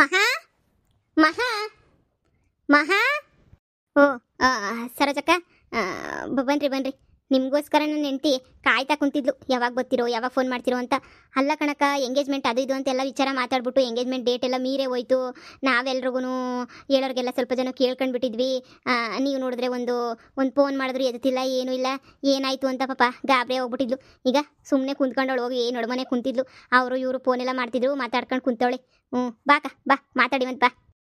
ಮಹಾ ಮಹಾ ಮಹಾ ಓ ಸರೋಜಕ್ಕ, ಬನ್ರಿ ಬನ್ರಿ. ನಿಮಗೋಸ್ಕರ ನನ್ನ ಹೆಂಡತಿ ಕಾಯ್ತಾ ಕುಂತಿದ್ಲು, ಯಾವಾಗ ಬರ್ತಿರೋ ಯಾವಾಗ ಫೋನ್ ಮಾಡ್ತಿರೋ ಅಂತ. ಅಲ್ಲ ಕಣಕ್ಕ, ಎಂಗೇಜ್ಮೆಂಟ್ ಅದು ಇದು ಅಂತೆಲ್ಲ ವಿಚಾರ ಮಾತಾಡ್ಬಿಟ್ಟು ಎಂಗೇಜ್ಮೆಂಟ್ ಡೇಟ್ ಎಲ್ಲ ಮೀರೇ ಹೋಯ್ತು. ನಾವೆಲ್ರಿಗೂ ಹೇಳೋರಿಗೆಲ್ಲ ಸ್ವಲ್ಪ ಜನ ಕೇಳ್ಕೊಂಡ್ಬಿಟ್ಟಿದ್ವಿ. ನೀವು ನೋಡಿದ್ರೆ ಒಂದು ಫೋನ್ ಮಾಡಿದ್ರು ಎದ್ತಿಲ್ಲ, ಏನೂ ಇಲ್ಲ. ಏನಾಯಿತು ಅಂತ ಪಾಪ ಗಾಬರಿ ಹೋಗ್ಬಿಟ್ಟಿದ್ಲು. ಈಗ ಸುಮ್ಮನೆ ಕುಂತ್ಕೊಂಡವಳು, ಹೋಗಿ ನಡುಮನೆ ಕುಂತಿದ್ಲು. ಅವರು ಇವರು ಫೋನೆಲ್ಲ ಮಾಡ್ತಿದ್ರು, ಮಾತಾಡ್ಕೊಂಡು ಕುಂತವಳೆ. ಬಾಕ ಬಾ ಮಾತಾಡಿವಂತ ಬಾ.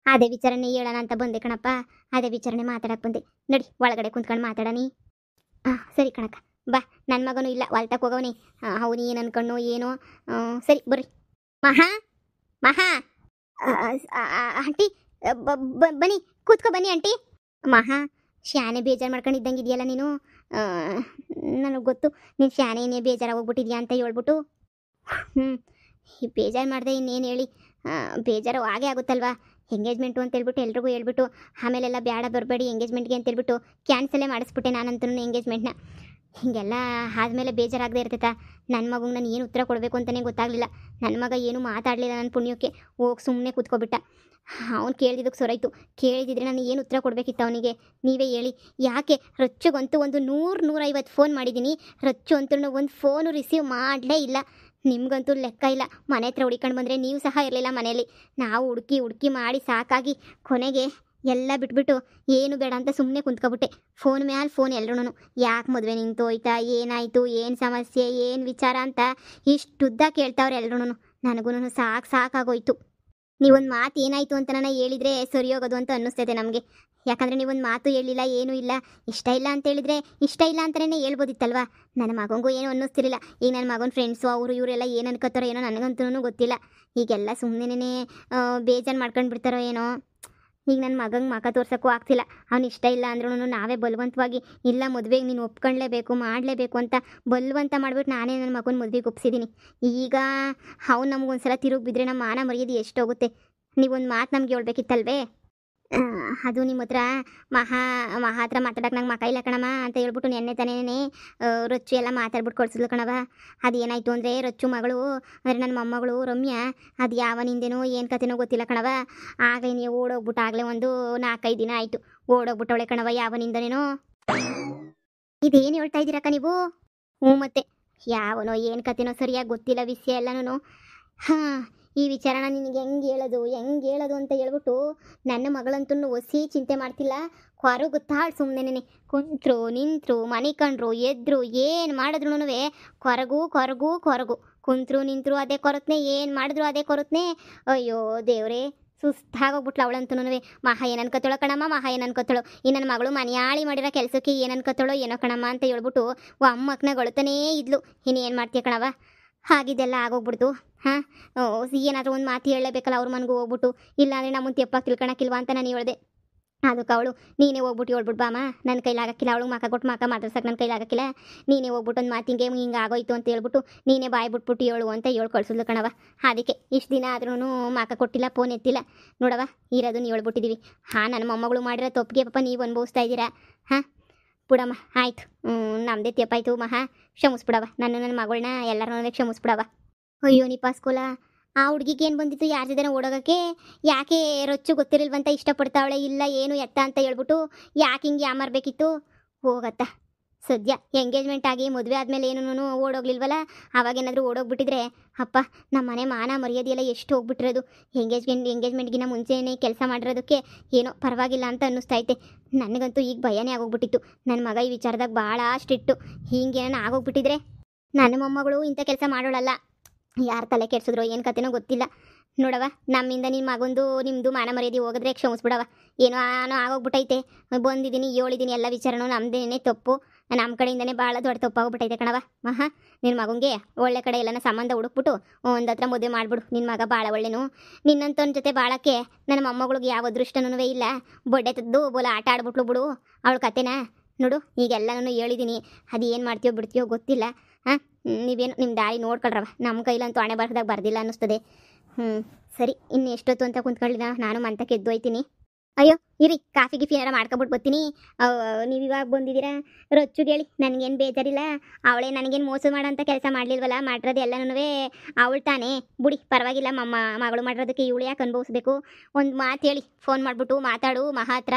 ಅದೇ ವಿಚಾರನೆ ಹೇಳೋಣ ಅಂತ ಬಂದೆ ಕಣಪ್ಪ. ಅದೇ ವಿಚಾರನೆ ಮಾತಾಡಕ್ಕೆ ಬಂದೆ. ನಡಿ ಒಳಗಡೆ ಕುಂತ್ಕೊಂಡು ಮಾತಾಡನಿ. ಸರಿ ಕಣಕ್ಕ, ಬಾ. ನನ್ನ ಮಗನೂ ಇಲ್ಲ, ಹೊಲ್ತಕ್ಕೆ ಹೋಗವನಿ. ಅವನು ಏನು ಅನ್ಕೊಂಡು ಏನೋ. ಸರಿ ಬರ್ರಿ. ಮಹಾ ಮಹಾ ಆಂಟಿ, ಬನ್ನಿ ಕೂತ್ಕೊ ಬನ್ನಿ ಆಂಟಿ. ಮಹಾ, ಶಾನೆ ಬೇಜಾರು ಮಾಡ್ಕೊಂಡಿದ್ದಂಗೆ ಇದೆಯಲ್ಲ ನೀನು. ನನಗೆ ಗೊತ್ತು ನೀನು ಶಾನೆನೇ ಬೇಜಾರಾಗಿ ಹೋಗ್ಬಿಟ್ಟಿದ್ಯಾ ಅಂತ ಹೇಳ್ಬಿಟ್ಟು. ಈ ಬೇಜಾರು ಮಾಡಿದೆ ಇನ್ನೇನು ಹೇಳಿ. ಬೇಜಾರು ಹಾಗೇ ಆಗುತ್ತಲ್ವಾ. ಎಂಗೇಜ್ಮೆಂಟು ಅಂತೇಳ್ಬಿಟ್ಟು ಎಲ್ರಿಗೂ ಹೇಳ್ಬಿಟ್ಟು ಆಮೇಲೆಲ್ಲ ಬೇಡ ಬರಬೇಡಿ ಎಂಗೇಜ್ಮೆಂಟ್ಗೆ ಅಂತೇಳ್ಬಿಟ್ಟು ಕ್ಯಾನ್ಸಲೇ ಮಾಡಿಸ್ಬಿಟ್ಟೆ ನಾನಂತೂ ಎಂಗೇಜ್ಮೆಂಟ್ನ. ಹೀಗೆಲ್ಲ ಆದಮೇಲೆ ಬೇಜಾರಾಗದೇ ಇರ್ತೈತಾ. ನನ್ನ ಮಗಂಗೆ ನಾನು ಏನು ಉತ್ತರ ಕೊಡಬೇಕು ಅಂತಲೇ ಗೊತ್ತಾಗಲಿಲ್ಲ. ನನ್ನ ಮಗ ಏನು ಮಾತಾಡಲಿಲ್ಲ. ನನ್ನ ಪುಣ್ಯಕ್ಕೆ ಹೋಗಿ ಸುಮ್ಮನೆ ಕೂತ್ಕೊಬಿಟ್ಟ. ಅವ್ನು ಕೇಳಿದ್ದಕ್ಕೆ ಸೊರಾಯ್ತು. ಕೇಳಿದಿದ್ರೆ ನಾನು ಏನು ಉತ್ತರ ಕೊಡಬೇಕಿತ್ತು ಅವನಿಗೆ, ನೀವೇ ಹೇಳಿ. ಯಾಕೆ ರೊಚ್ಚಗಂತೂ ಒಂದು 100-150 ಫೋನ್ ಮಾಡಿದ್ದೀನಿ, ರೊಚ್ಚು ಅಂತೂ ಒಂದು ಫೋನು ರಿಸೀವ್ ಮಾಡಲೇ ಇಲ್ಲ. ನಿಮಗಂತೂ ಲೆಕ್ಕ ಇಲ್ಲ. ಮನೆ ಹತ್ರ ಹುಡ್ಕೊಂಡು ಬಂದರೆ ನೀವು ಸಹ ಇರಲಿಲ್ಲ ಮನೆಯಲ್ಲಿ. ನಾವು ಹುಡುಕಿ ಮಾಡಿ ಸಾಕಾಗಿ ಕೊನೆಗೆ ಎಲ್ಲ ಬಿಟ್ಬಿಟ್ಟು ಏನು ಬೇಡ ಅಂತ ಸುಮ್ಮನೆ ಕುಂತ್ಕೊಬಿಟ್ಟೆ. ಫೋನ್ ಮ್ಯಾಲೆ ಫೋನ್ ಎಲ್ರೂ. ಯಾಕೆ ಮದುವೆ ನಿಂತೋಯ್ತಾ, ಏನಾಯಿತು, ಏನು ಸಮಸ್ಯೆ, ಏನು ವಿಚಾರ ಅಂತ ಇಷ್ಟುದ್ದ ಕೇಳ್ತಾವ್ರೆ ಎಲ್ರೂ. ನನಗೂ ಸಾಕಾಗೋಯ್ತು. ನೀವೊಂದು ಮಾತು ಏನಾಯಿತು ಅಂತ ನಾನು ಹೇಳಿದರೆ ಸರಿ ಹೋಗೋದು ಅಂತ ಅನ್ನಿಸ್ತೈತೆ ನಮಗೆ. ಯಾಕಂದರೆ ನೀವೊಂದು ಮಾತು ಹೇಳಿಲ್ಲ, ಏನೂ ಇಲ್ಲ. ಇಷ್ಟ ಇಲ್ಲ ಅಂತ ಹೇಳಿದ್ರೆ ಇಷ್ಟ ಇಲ್ಲ ಅಂತಲೇ ಹೇಳ್ಬೋದಿತ್ತಲ್ವ. ನನ್ನ ಮಗನಿಗೂ ಏನೂ ಅನ್ನಿಸ್ತಿರಲಿಲ್ಲ. ಈಗ ನನ್ನ ಮಗನ ಫ್ರೆಂಡ್ಸು ಅವರು ಇವರೆಲ್ಲ ಏನು ಅನ್ಕೋತಾರೋ ಏನೋ, ನನಗಂತೂ ಗೊತ್ತಿಲ್ಲ. ಈಗೆಲ್ಲ ಸುಮ್ಮನೆ ಬೇಜಾರು ಮಾಡ್ಕೊಂಡು ಬಿಡ್ತಾರೋ ಏನೋ. ಈಗ ನನ್ನ ಮಗಂಗೆ ಮಖ ತೋರ್ಸೋಕ್ಕೂ ಆಗ್ತಿಲ್ಲ. ಅವ್ನು ಇಷ್ಟ ಇಲ್ಲ ಅಂದ್ರೂ ನಾವೇ ಬಲವಂತವಾಗಿ ಇಲ್ಲ ಮದುವೆಗೆ ನೀನು ಒಪ್ಕೊಳ್ಳೇಬೇಕು ಮಾಡಲೇಬೇಕು ಅಂತ ಬಲವಂತ ಮಾಡಿಬಿಟ್ಟು ನಾನೇ ನನ್ನ ಮಗನ ಮದುವೆಗೆ ಒಪ್ಸಿದ್ದೀನಿ. ಈಗ ಅವ್ನು ನಮಗೊಂದ್ಸಲ ತಿರುಗಿ ಬಿದ್ದರೆ ನಮ್ಮ ಮಾನ ಮರ್ಯಾದೆ ಎಷ್ಟೋಗುತ್ತೆ. ನೀವೊಂದು ಮಾತು ನಮ್ಗೆ ಹೇಳ್ಬೇಕಿತ್ತಲ್ವೇ. ಅದು ನಿಮ್ಮ ಹತ್ರ ಮಹಾ ಹತ್ರ ಮಾತಾಡೋಕೆ ನಂಗೆ ಮಕ ಇಲ್ಲ ಕಣಮ್ಮ ಅಂತ ಹೇಳ್ಬಿಟ್ಟು ನೆನ್ನೆ ತಾನೇ ರೊಚ್ಚು ಎಲ್ಲ ಮಾತಾಡ್ಬಿಟ್ಟು ಕಳ್ಸಿದ್ಲು ಕಣವ. ಅದು ಏನಾಯಿತು ಅಂದರೆ ರೊಚ್ಚು ಮಗಳು ಅಂದರೆ ನನ್ನ ಮೊಮ್ಮಗಳು ರಮ್ಯಾ, ಅದು ಯಾವನಿಂದೇನೋ ಏನು ಕತೆನೋ ಗೊತ್ತಿಲ್ಲ ಕಣವ. ಆಗಲೇ ನೀವು ಓಡೋಗ್ಬಿಟ್ಟು ಆಗಲೇ ಒಂದು 4-5 ದಿನ ಆಯಿತು ಓಡೋಗ್ಬಿಟ್ಟವಳೆ ಕಣವ ಯಾವನಿಂದನೇನೋ. ಇದೇನು ಹೇಳ್ತಾ ಇದ್ದೀರಕ್ಕ ನೀವು? ಮತ್ತೆ ಯಾವನೋ ಏನು ಕತೆನೋ ಸರಿಯಾಗಿ ಗೊತ್ತಿಲ್ಲ ವಿಷಯ ಎಲ್ಲನೂ. ಈ ವಿಚಾರನ ನಿನಗೆ ಹೆಂಗೆ ಹೇಳೋದು ಅಂತ ಹೇಳ್ಬಿಟ್ಟು ನನ್ನ ಮಗಳಂತೂ ಒಸಿ ಚಿಂತೆ ಮಾಡ್ತಿಲ್ಲ. ಕೊರಗುತ್ತಾಳು ಸುಮ್ಮನೆ. ಕುಂತ್ರು ನಿಂತರು ಮನೆ ಕಂಡ್ರು ಎದ್ರು ಏನು ಮಾಡಿದ್ರು ಕೊರಗು. ಕುಂತ್ರು ನಿಂತರು ಅದೇ ಕೊರತ್ನೆ, ಏನು ಮಾಡಿದ್ರು ಅದೇ ಕೊರತ್ನೆ. ಅಯ್ಯೋ ದೇವ್ರೇ, ಸುಸ್ತಾಗೋಗ್ಬಿಟ್ಲು ಅವಳಂತೂ. ಮಹಾ ಏನು ಅನ್ಕೋತಾಳೋ ಕಣಮ್ಮ, ಮಹಾ ಏನು ಅನ್ಕೋತಾಳೋ. ಈ ನನ್ನ ಮಗಳು ಮನೆಯಾಳಿ ಮಾಡಿರೋ ಕೆಲಸಕ್ಕೆ ಏನು ಅನ್ಕೋತಾಳೋ ಏನೋ ಕಣಮ್ಮ ಅಂತ ಹೇಳ್ಬಿಟ್ಟು ಅಮ್ಮಕ್ಕನ ಗೊಳ್ತಾನೇ ಇದ್ಲು. ಇನ್ನೇನು ಮಾಡ್ತೀಯ ಕಣವ, ಹಾಗಿದ್ದೆಲ್ಲ ಆಗೋಗ್ಬಿಡ್ತು. ಏನಾದರೂ ಒಂದು ಮಾತು ಹೇಳಲೇಬೇಕಲ್ಲ ಅವ್ರ ಮನೆಗೂ ಹೋಗ್ಬಿಟ್ಟು. ಇಲ್ಲಾಂದರೆ ನಮ್ಮನ್ನು ತೆಪ್ಪಾಗಿ ತಿಳ್ಕೊಳಕ್ಕಿಲ್ವಾ ಅಂತ ನಾನು ಹೇಳ್ದೆ. ಅದಕ್ಕೆ ಅವಳು ನೀನೇ ಹೋಗ್ಬಿಟ್ಟು ಹೇಳ್ಬಿಟ್ಟು ಬಾಮ, ನನ್ನ ಕೈಲಾಗಕ್ಕಿಲ್ಲ. ಅವಳು ಮಕ ಕೊಟ್ಟು ಮಕ ಮಾತಾಡ್ಸಕ್ಕೆ ನನ್ನ ಕೈಲಾಗಕ್ಕಿಲ್ಲ. ನೀನೇ ಹೋಗ್ಬಿಟ್ಟು ಒಂದು ಮಾತು ಹಿಂಗೆ ಆಗೋಯ್ತು ಅಂತ ಹೇಳ್ಬಿಟ್ಟು ನೀನೇ ಬಾಯ್ ಬಿಟ್ಬಿಟ್ಟು ಹೇಳು ಅಂತ ಕಳ್ಸಿದ್ಲು ಕಣವ. ಅದಕ್ಕೆ ಇಷ್ಟು ದಿನ ಆದ್ರೂ ಮಕ ಕೊಟ್ಟಿಲ್ಲ, ಫೋನ್ ಎತ್ತಿಲ್ಲ ನೋಡವ. ಇರೋದು ನೀವು ಹೇಳ್ಬಿಟ್ಟಿದ್ದೀವಿ. ನನ್ನ ಮೊಮ್ಮಗಳು ಮಾಡಿರೋ ತಪ್ಪಿಗೆ ಪಾಪ ನೀವು ಅನುಭವಿಸ್ತಾ ಇದ್ದೀರಾ. ಬಿಡಮ್ಮ, ಆಯಿತು, ನಮ್ಮದೇ ತೆಪ್ಪಾಯ್ತು ಮಹಾ, ಕ್ಷಮಿಸ್ಬಿಡವ. ನನ್ನ ಮಗಳನ್ನ ಎಲ್ಲರೂ ಕ್ಷಮಿಸ್ಬಿಡವ. ಅಯ್ಯೋ ನಿಪಾಸ್ಕೋಲ, ಆ ಹುಡುಗಿಗೆ ಏನು ಬಂದಿತ್ತು ಯಾರ ಜೊತೆ ಓಡೋಗೋಕ್ಕೆ? ಯಾಕೆ ರೊಚ್ಚು ಗೊತ್ತಿರಲ್ವಂತ ಇಷ್ಟಪಡ್ತಾವಳೆ, ಇಲ್ಲ ಏನು ಎತ್ತ ಅಂತ ಹೇಳ್ಬಿಟ್ಟು ಯಾಕೆ ಹಿಂಗೆ ಯಾಮಾರಬೇಕಿತ್ತು? ಹೋಗತ್ತ ಸದ್ಯ ಎಂಗೇಜ್ಮೆಂಟ್ ಆಗಿ ಮದುವೆ ಆದಮೇಲೆ ಏನೂ ಓಡೋಗ್ಲಿಲ್ವಲ್ಲ. ಅವಾಗೇನಾದರೂ ಓಡೋಗ್ಬಿಟ್ಟಿದ್ರೆ ಅಪ್ಪ ನಮ್ಮ ಮನೆ ಮಾನ ಮರ್ಯಾದೆಯೆಲ್ಲ ಎಷ್ಟು ಹೋಗ್ಬಿಟ್ಟಿರೋದು. ಎಂಗೇಜ್ಮೆಂಟ್ಗಿನ್ನ ಮುಂಚೆನೇ ಕೆಲಸ ಮಾಡಿರೋದಕ್ಕೆ ಏನೋ ಪರವಾಗಿಲ್ಲ ಅಂತ ಅನ್ನಿಸ್ತೈತೆ. ನನಗಂತೂ ಈಗ ಭಯನೇ ಆಗೋಗ್ಬಿಟ್ಟಿತ್ತು. ನನ್ನ ಮಗ ಈ ವಿಚಾರದಾಗ ಭಾಳ ಸ್ಟ್ರಿಕ್ಟು. ಹಿಂಗೇನ ಆಗೋಗ್ಬಿಟ್ಟಿದ್ರೆ ನನ್ನ ಮೊಮ್ಮಗಳು ಇಂಥ ಕೆಲಸ ಮಾಡೋಳಲ್ಲ. ಯಾರು ತಲೆ ಕೆಡ್ಸಿದ್ರು ಏನು ಕತೆನೋ ಗೊತ್ತಿಲ್ಲ ನೋಡವ. ನಮ್ಮಿಂದ ನಿಮ್ಮ ಮಗಂದು ನಿಮ್ಮದು ಮಾನ ಮರ್ಯಾದೆ ಹೋಗಿದ್ರೆ ಕ್ಷಮಿಸ್ಬಿಡವ. ಏನೋ ಆಗೋಗ್ಬಿಟ್ಟೈತೆ. ಬಂದಿದ್ದೀನಿ ಹೇಳಿದ್ದೀನಿ ಎಲ್ಲ ವಿಚಾರನೂ ನಮ್ಮದೇನೇ ತಪ್ಪು. ನಮ್ಮ ಕಡೆಯಿಂದನೇ ಭಾಳ ದೊಡ್ಡ ತಪ್ಪಾಗೋಗ್ಬಿಟ್ಟೈತೆ ಕಣವ. ನಿನ್ನ ಮಗಂಗೆ ಒಳ್ಳೆ ಕಡೆ ಎಲ್ಲನ ಸಂಬಂಧ ಹುಡುಕ್ಬಿಟ್ಟು ಒಂದು ಹತ್ರ ಮದುವೆ ಮಾಡಿಬಿಡು. ನಿನ್ನ ಮಗ ಭಾಳ ಒಳ್ಳೆನು. ನಿನ್ನಂತವನ ಜೊತೆ ಬಾಳಕ್ಕೆ ನನ್ನ ಮೊಮ್ಮಗಳಿಗೆ ಯಾವ ಅದೃಷ್ಟನೂ ಇಲ್ಲ. ಬೊಡ್ಡೆ ತದ್ದು ಬೋಲ ಆಟ ಆಡ್ಬಿಟ್ಲು ಬಿಡು ಅವಳ ಕತೆನಾ. ನೋಡು ಈಗೆಲ್ಲನೂ ಹೇಳಿದ್ದೀನಿ. ಅದು ಏನು ಮಾಡ್ತೀಯೋ ಬಿಡ್ತೀಯೋ ಗೊತ್ತಿಲ್ಲ. ನೀವೇನು ನಿಮ್ಮ ದಾರಿ ನೋಡ್ಕೊಳ್ರವ. ನಮ್ಮ ಕೈಲಂತೂ ಹಣೆ ಬರ್ದಾಗ ಬರ್ದಿಲ್ಲ ಅನ್ನಿಸ್ತದೆ. ಸರಿ, ಇನ್ನು ಎಷ್ಟೊತ್ತು ಅಂತ ಕುಂತ್ಕೊಳ್ಳಿನ, ನಾನು ಮಂತಕ್ಕೆ ಎದ್ದು ಹೋಯ್ತೀನಿ. ಅಯ್ಯೋ ಇರಿ, ಕಾಫಿ ಗಿಫಿ ಏನಾರ ಮಾಡ್ಕೊಬಿಟ್ಟು ಬರ್ತೀನಿ. ನೀವು ಇವಾಗ ಬಂದಿದ್ದೀರಾ, ರೊಚ್ಚುಗೆ ಹೇಳಿ, ನನಗೇನು ಬೇಜಾರಿಲ್ಲ. ಅವಳೇ ನನಗೇನು ಮೋಸ ಮಾಡೋಂಥ ಕೆಲಸ ಮಾಡಲಿಲ್ವಲ್ಲ, ಮಾಡಿರೋದು ಎಲ್ಲನೂ ಅವಳು ತಾನೇ. ಬುಡಿ ಪರವಾಗಿಲ್ಲ, ಮಗಳು ಮಾಡಿರೋದಕ್ಕೆ ಇವಳು ಯಾಕೆ ಅನುಭವಿಸ್ಬೇಕು. ಒಂದು ಮಾತು ಹೇಳಿ, ಫೋನ್ ಮಾಡಿಬಿಟ್ಟು ಮಾತಾಡು ಮಹಾ ಹತ್ರ,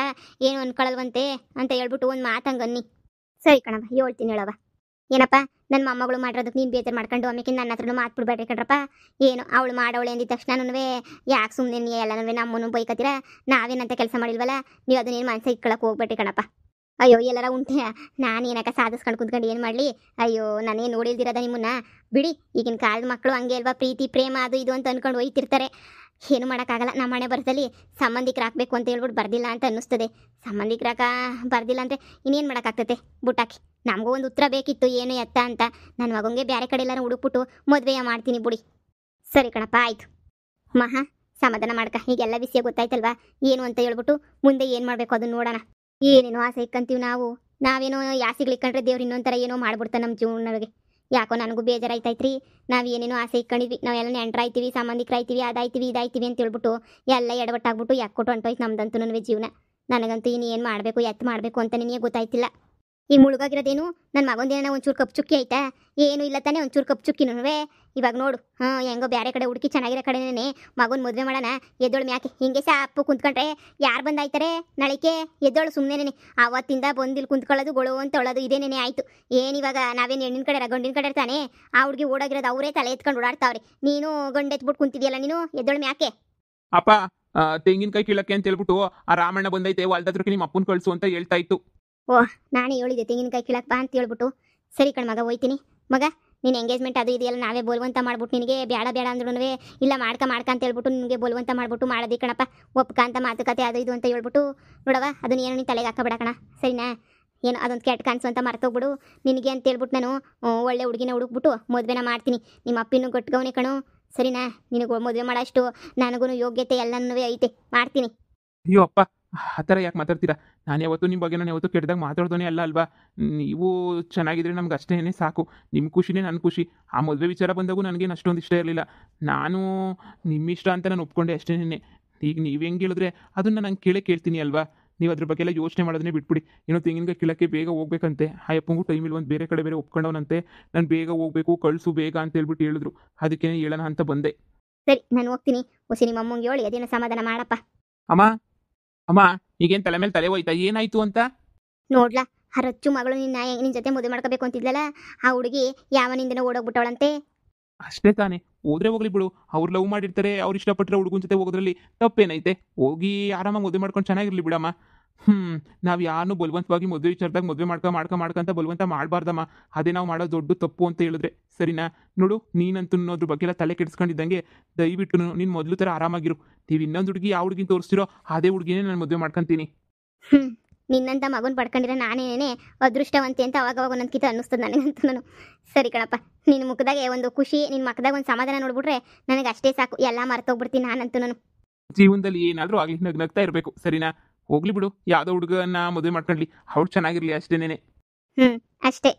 ಏನು ಅನ್ಕೊಳ್ಳಲ್ವಂತೆ ಅಂತ ಹೇಳ್ಬಿಟ್ಟು ಒಂದು ಮಾತು ಹಂಗನ್ನಿ. ಸರಿ ಕಣವ, ಹೇಳ್ತೀನಿ ಹೇಳವ. ಏನಪ್ಪ, ನನ್ನ ಮೊಮ್ಮಗಳು ಮಾಡಿರೋದಕ್ಕೆ ನೀನು ಬೇಜಾರು ಮಾಡ್ಕೊಂಡು ಆಮೇಲೆ ನನ್ನ ಹತ್ರನೂ ಮಾತು ಬಿಡ್ಬೇಡ್ರಿ ಕಣ್ರಪ್ಪ. ಏನು ಅವಳು ಮಾಡವಳೆ ಅಂದಿದ ತಕ್ಷಣನೂ ಯಾಕೆ ಸುಮ್ಮನೆ ನೀ ಎಲ್ಲನೂ ನಮ್ಮನ್ನು ಬೈಕತ್ತೀರ? ನಾವೇನಂತ ಕೆಲಸ ಮಾಡಿಲ್ವಲ್ಲ, ನೀವು ಅದನ್ನೇನು ಮನಸ್ಸಿಗೆ ಇಟ್ಕೊಳಕ್ಕೆ ಹೋಗ್ಬೇಡ್ರಿ ಕಣಪ್ಪ. ಅಯ್ಯೋ ಎಲ್ಲರ ಉಂಟೆ, ನಾನು ಏನಕ್ಕ ಸಾಧಿಸ್ಕೊಂಡು ಕುಂತ್ಕೊಂಡು ಏನು ಮಾಡಲಿ? ಅಯ್ಯೋ ನಾನೇನು ನೋಡಿಲ್ದಿರದ ನಿಮ್ಮನ್ನ. ಬಿಡಿ, ಈಗಿನ ಕಾಲದ ಮಕ್ಕಳು ಹಂಗೆ ಅಲ್ವಾ, ಪ್ರೀತಿ ಪ್ರೇಮ ಅದು ಇದು ಅಂತ ಅಂದ್ಕೊಂಡು ಹೋಯ್ತಿರ್ತಾರೆ. ಏನು ಮಾಡೋಕ್ಕಾಗಲ್ಲ. ನಮ್ಮ ಮನೆ ಬರದಲ್ಲಿ ಸಂಬಂಧಿಕರು ಹಾಕಬೇಕು ಅಂತ ಹೇಳ್ಬಿಟ್ಟು ಬರ್ದಿಲ್ಲ ಅಂತ ಅನ್ನಿಸ್ತದೆ. ಸಂಬಂಧಿಕರಾಕ ಬರ್ದಿಲ್ಲ ಅಂದರೆ ಇನ್ನೇನು ಮಾಡೋಕ್ಕಾಗ್ತದೆ, ಬುಟ್ಟಾಕಿ. ನಮಗೂ ಒಂದು ಉತ್ತರ ಬೇಕಿತ್ತು, ಏನು ಎತ್ತ ಅಂತ. ನನ್ನ ಮಗಂಗೆ ಬೇರೆ ಕಡೆ ಎಲ್ಲರೂ ಹುಡುಕ್ಬಿಟ್ಟು ಮದುವೆಯ ಮಾಡ್ತೀನಿ ಬಿಡಿ. ಸರಿ ಕಣಪ್ಪ, ಆಯಿತು. ಮಹಾ ಸಮಾಧಾನ ಮಾಡ್ಕ, ಈಗೆಲ್ಲ ವಿಷಯ ಗೊತ್ತಾಯ್ತಲ್ವಾ ಏನು ಅಂತ ಹೇಳ್ಬಿಟ್ಟು ಮುಂದೆ ಏನು ಮಾಡಬೇಕು ಅದನ್ನು ನೋಡೋಣ. ಏನೇನೋ ಆಸೆ ಇಕ್ಕಂತೀವಿ ನಾವೇನೋ ಯಾಸಿಗಳಿಕ್ಕಂಡ್ರೆ ದೇವ್ರು ಇನ್ನೊಂಥರ ಏನೋ ಮಾಡ್ಬಿಡ್ತಾನೆ ನಮ್ಮ ಜೀವನಗಳಿಗೆ. ಯಾಕೋ ನನಗೂ ಬೇಜಾರಾಯ್ತೈತ್ರಿ. ನಾವು ಏನೇನೋ ಆಸೆ ಇಕ್ಕೊಂಡಿದ್ವಿ, ನಾವೆಲ್ಲ ನೆಂಟ್ರಾಯ್ತೀವಿ, ಸಂಬಂಧಿಕರಾಯ್ತೀವಿ, ಅದಾಯ್ತೀವಿ ಇದಾಯ್ತೀವಿ ಅಂತ ಹೇಳ್ಬಿಟ್ಟು ಎಲ್ಲ ಎಡವಟ್ಟಾಗ್ಬಿಟ್ಟು ಯಾಕೊಟ್ಟು ಹೊಂಟೋಯ್ತು ನಮ್ದಂತೂ ನನ್ನ ಜೀವನ. ನನಗಂತೂ ಇನ್ನು ಏನು ಮಾಡಬೇಕು ಎತ್ತು ಮಾಡಬೇಕು ಅಂತ ನಿನಗೆ ಗೊತ್ತಾಯ್ತಿಲ್ಲ. ಈಗ ಮುಳುಗಾಗಿರೋದೇನು, ನನ್ನ ಮಗೊಂದೇನೋ ಒಂಚೂರು ಕಪ್ ಚುಕ್ಕಿ ಆಯ್ತಾ? ಏನು ಇಲ್ಲ ತಾನೇ, ಒಂಚೂರು ಕಪ್ ಚುಕ್ಕಿನೂ. ಇವಾಗ ನೋಡು, ಹೆಂಗೋ ಬೇರೆ ಕಡೆ ಹುಡುಕಿ ಚೆನ್ನಾಗಿರೋ ಕಡೆನೇ ಮಗನ ಮದುವೆ ಮಾಡೋಣ. ಎದ್ದೋಳು ಮ್ಯಾಕೆ ಹಿಂಗೆ ಸಾಪು ಕುಂತ್ಕೊಂಡ್ರೆ ಯಾರು ಬಂದಾಯ್ತಾರೆ ನಾಳಿಕೆ? ಎದ್ದೋಳು ಸುಮ್ಮನೆ. ಆವತ್ತಿಂದ ಬಂದಿಲ್ಲಿ ಕುಂತ್ಕೊಳ್ಳೋದು ಗೊಳು ಅಂತ ಒಳ್ಳೋದು ಇದೇನೇನೆ ಆಯಿತು. ಏನಿವಾಗ ನಾವೇನು ಹೆಣ್ಣಿನ ಕಡೆ ಗಂಡಿನ ಕಡೆ ಇರ್ತಾನೆ? ಆ ಹುಡುಗಿ ಓಡೋಗಿರೋದು ಅವರೇ ತಲೆ ಎತ್ಕೊಂಡು ಓಡಾಡ್ತಾವ್ರಿ. ನೀನು ಗಂಡು ಎತ್ಬಿಟ್ಟು ಕುಂತಿದ್ಯಲ್ಲ, ನೀನು ಎದ್ದೋಳು ಮ್ಯಾಕೆ. ಅಪ್ಪ, ತೆಂಗಿನಕಾಯಿ ಕೀಳಕ್ಕೆ ಅಂತ ಹೇಳ್ಬಿಟ್ಟು ಆ ರಾಮಣ್ಣ ಬಂದೈತೆ, ಹೊಲ್ದತ್ರಕ್ಕೆ ನಿಮ್ಮ ಅಪ್ಪನ ಕಳಿಸು ಅಂತ ಹೇಳ್ತಾ ಇತ್ತು. ಓಹ್, ನಾನೇ ಹೇಳಿದೆ ತೆಂಗಿನಕಾಯಿ ಕೀಳಕ್ಕೆ ಬಾ ಅಂತ ಹೇಳ್ಬಿಟ್ಟು. ಸರಿ ಕಣ್ ಮಗ, ಹೋಯ್ತೀನಿ. ಮಗ, ನೀನು ಎಂಗೇಜ್ಮೆಂಟ್ ಅದು ಇದೆಯಲ್ಲ ನಾವೇ ಬೋಲ್ವಂತ ಮಾಡ್ಬಿಟ್ಟು ನಿನಗೆ ಬೇಡ ಬೇಡ ಅಂದ್ರೂ ಇಲ್ಲ ಮಾಡ್ಕ ಅಂತ ಹೇಳ್ಬಿಟ್ಟು ನಿನಗೆ ಬೋಲ್ವಂತ ಮಾಡ್ಬಿಟ್ಟು ಮಾಡೋದಿ ಕಣಪ್ಪ. ಒಪ್ಕ ಅಂತ ಮಾತುಕತೆ ಅದು ಇದು ಅಂತ ಹೇಳ್ಬಿಟ್ಟು ನೋಡವ, ಅದನ್ನ ಏನು ನೀನು ತಲೆಗೆ ಹಾಕಬೇಡ ಕಣ, ಸರಿನಾ? ಏನು ಅದೊಂದು ಕೆಟ್ಟ ಕನಸು ಅಂತ ಮರ್ತೋಗ್ಬಿಡು. ನಿನಗೆ ಅಂತ ಹೇಳ್ಬಿಟ್ಟು ನಾನು ಒಳ್ಳೆ ಹುಡುಗಿನ ಹುಡುಕ್ಬಿಟ್ಟು ಮದುವೆನ ಮಾಡ್ತೀನಿ. ನಿಮ್ಮ ಅಪ್ಪಿನೂ ಗಟ್ಟಿಗವನೇ ಕಣು, ಸರಿನಾ? ನಿನಗೆ ಮದುವೆ ಮಾಡೋಷ್ಟು ನನಗೂ ಯೋಗ್ಯತೆ ಎಲ್ಲನೂ ಐತೆ, ಮಾಡ್ತೀನಿ. ಅಯ್ಯೋ ಅಪ್ಪ, ಆ ಥರ ಯಾಕೆ ಮಾತಾಡ್ತೀರಾ? ನಾನು ಯಾವತ್ತೂ ನಿಮ್ಮ ಬಗ್ಗೆ ನಾನು ಯಾವತ್ತೂ ಕೆಟ್ಟದಾಗ ಮಾತಾಡ್ದೋನೇ ಅಲ್ಲ ಅಲ್ವಾ? ನೀವು ಚೆನ್ನಾಗಿದ್ರೆ ನಮ್ಗೆ ಅಷ್ಟೇ ಸಾಕು. ನಿಮ್ಮ ಖುಷಿನೇ ನನ್ನ ಖುಷಿ. ಆ ಮದುವೆ ವಿಚಾರ ಬಂದಾಗೂ ನನಗೇನು ಅಷ್ಟೊಂದು ಇಷ್ಟ ಇರಲಿಲ್ಲ. ನಾನು ನಿಮ್ಮ ಇಷ್ಟ ಅಂತ ನಾನು ಒಪ್ಕೊಂಡೆ ಅಷ್ಟೇ. ಈಗ ನೀವು ಹೆಂಗೆ ಹೇಳಿದ್ರೆ ಅದನ್ನು ನಾನು ಕೇಳ್ತೀನಿ ಅಲ್ವಾ? ನೀವು ಅದ್ರ ಬಗ್ಗೆ ಎಲ್ಲ ಯೋಚನೆ ಮಾಡೋದನ್ನೇ ಬಿಟ್ಬಿಡಿ. ಏನೋ ತೆಂಗಿನಕಾಯಿ ಕೀಳಕ್ಕೆ ಬೇಗ ಹೋಗ್ಬೇಕಂತೆ, ಆ ಅಪ್ಪಂಗೂ ಟೈಮ್ ಇಲ್ಲ, ಒಂದು ಬೇರೆ ಕಡೆ ಬೇರೆ ಒಪ್ಕೊಂಡವನಂತೆ. ನಾನು ಬೇಗ ಹೋಗ್ಬೇಕು, ಕಳಿಸು ಬೇಗ ಅಂತ ಹೇಳ್ಬಿಟ್ಟು ಹೇಳಿದ್ರು. ಅದಕ್ಕೇ ಹೇಳೋಣ ಅಂತ ಬಂದೆ. ಸರಿ, ನಾನು ಹೋಗ್ತೀನಿ. ಹೊಸಿ ನಿಮ್ಮ ಅಮ್ಮಂಗೆ ಹೇಳಿ ಅದೇನೋ ಸಮಾಧಾನ ಮಾಡಪ್ಪ. ಅಮ್ಮ ಅಮ್ಮ, ಈಗೇನು ತಲೆ ಮೇಲೆ ತಲೆ ಹೋಯ್ತಾ? ಏನಾಯ್ತು ಅಂತ ನೋಡ್ಲಾ, ಆ ರಚ್ಚು ಮಗಳು ನಿನ್ನ ಜೊತೆ ಮದುವೆ ಮಾಡ್ಕೋಬೇಕು ಅಂತಿದ್ಲಲ್ಲ, ಆ ಹುಡುಗಿ ಯಾವನಿಂದನೋ ಓಡೋಗ್ಬಿಟ್ಟವಳಂತೆ. ಅಷ್ಟೇ ತಾನೇ, ಹೋದ್ರೆ ಹೋಗ್ಲಿ ಬಿಡು. ಅವ್ರು ಲವ್ ಮಾಡಿರ್ತಾರೆ, ಅವ್ರು ಇಷ್ಟಪಟ್ಟರೆ ಹುಡುಗನ ಜೊತೆ ಹೋಗೋದ್ರಲ್ಲಿ ತಪ್ಪೇನೈತೆ? ಹೋಗಿ ಆರಾಮಾಗಿ ಮದುವೆ ಮಾಡ್ಕೊಂಡು ಚೆನ್ನಾಗಿರ್ಲಿ ಬಿಡಮ್ಮ. ನಾವು ಯಾರನ್ನೂ ಬಲವಂತವಾಗಿ ಮದುವೆ ವಿಚಾರದಾಗ ಮದುವೆ ಮಾಡ್ಕೊಂತ ಬಲವಂತ ಮಾಡಬಾರ್ದಮ್ಮ. ಅದೇ ನಾವು ಮಾಡೋ ದೊಡ್ಡ ತಪ್ಪು ಅಂತ ಹೇಳಿದ್ರೆ, ಸರಿನಾ? ನೋಡು, ನೀನಂತೂ ಅದ್ರ ಬಗ್ಗೆ ಎಲ್ಲ ತಲೆ ಕೆಡಿಸ್ಕೊಂಡಿದ್ದಂಗೆ ದಯವಿಟ್ಟು ನೀನು ಮೊದಲು ಥರ ಆರಾಮಾಗಿರು. ನೀವು ಇನ್ನೊಂದು ಹುಡುಗಿ ಯಾವ ಹುಡುಗಿನ ತೋರಿಸ್ತಿರೋ ಅದೇ ಹುಡುಗಿನೇ ನಾನು ಮದುವೆ ಮಾಡ್ಕೊತೀನಿ. ನಿನ್ನಂತ ಮಗನ ಪಡ್ಕೊಂಡಿರೋ ನಾನೇನೇ ಅದೃಷ್ಟವಂತೆ ಅಂತ ಅವಾಗವಾಗ ಒಂದೊಂದ್ಕಿತ ಅನ್ನಿಸ್ತದೆ ನನಗಂತೂ. ನಾನು ಸರಿ ಕಣಪ್ಪ, ನಿನ್ನ ಮುಖದಾಗೆ ಒಂದು ಖುಷಿ, ನಿನ್ನ ಮಕ್ಕದಾಗ ಒಂದು ಸಮಾಧಾನ ನೋಡ್ಬಿಟ್ರೆ ನನಗೆ ಅಷ್ಟೇ ಸಾಕು. ಎಲ್ಲ ಮರ್ತೋಗ್ಬಿಡ್ತೀನಿ ನಾನಂತೂ. ನಾನು ಜೀವನದಲ್ಲಿ ಏನಾದರೂ ಆಗಲಿ ನಗ್ನಗ್ತಾ ಇರಬೇಕು, ಸರಿನಾ? ಹೋಗ್ಲಿ ಬಿಡು, ಯಾವುದೋ ಹುಡುಗನ ಮದುವೆ ಮಾಡ್ಕೊಳ್ಳಿ, ಅವ್ರು ಚೆನ್ನಾಗಿರ್ಲಿ ಅಷ್ಟೇನೇನೆ. ಅಷ್ಟೇ.